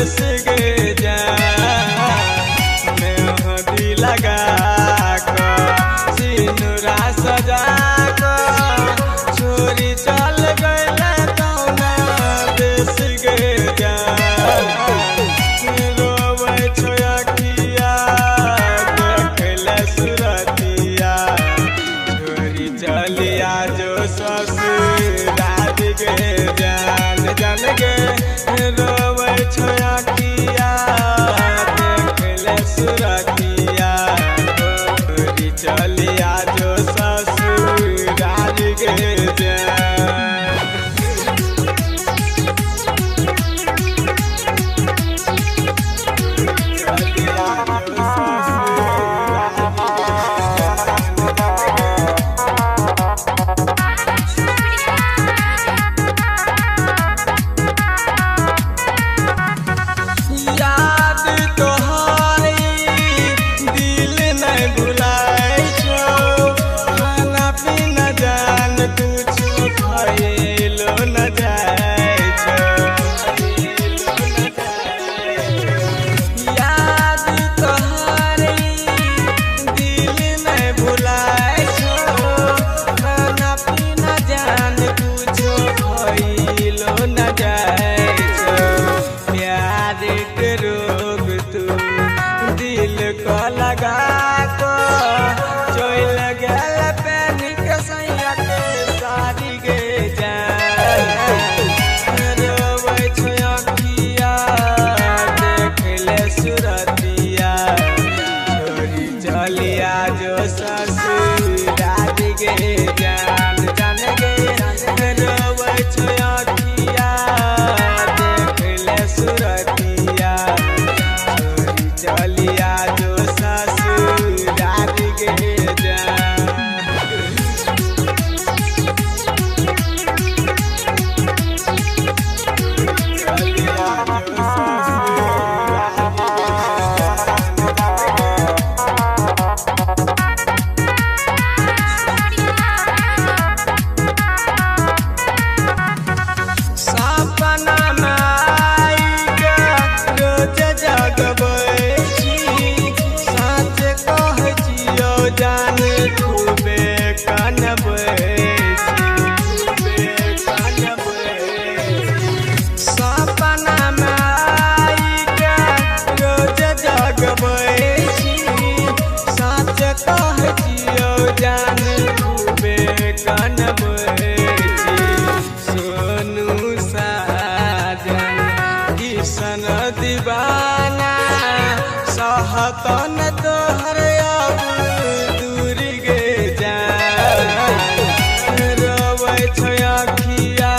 देश गे जान मेहंदी लगा कर सिनुरा सजा कर छोरी चल गइले कौना देश गे जान रोवे छोयखिया देखले सुरतिया छोरी चलिया जो ससुराल गे जान जान गे रोवे छोयखिया देखले सुरतिया छोरी चलिया जो ससुराल गे जान दिल को लगा को चल गल पेन के सैया के सारी गे जान रोवे छोयखिया देखले सुरतिया छोरी चलिया जो ससुराल गे जान जान गे रोवे छोयखिया देखले सुरतिया चलिया जो ससुराल गे जान सपना माई के रोज जगबै जान खूबे कनबै सपना माई के रोज जगबै सच कह जियो जान खूबे कनबै सोनू साजन किशन दीवाना सहतन तोहर दूर गे जान रोवे छोयखिया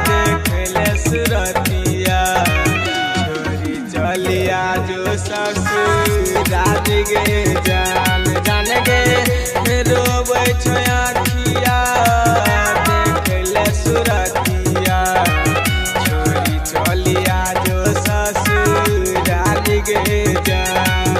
देखले सुरतिया छोरी चलिया जो ससुराल गे जान जान गे रोवे छोयखिया देखले सुरतिया छोरी चलिया जो ससुराल गे जान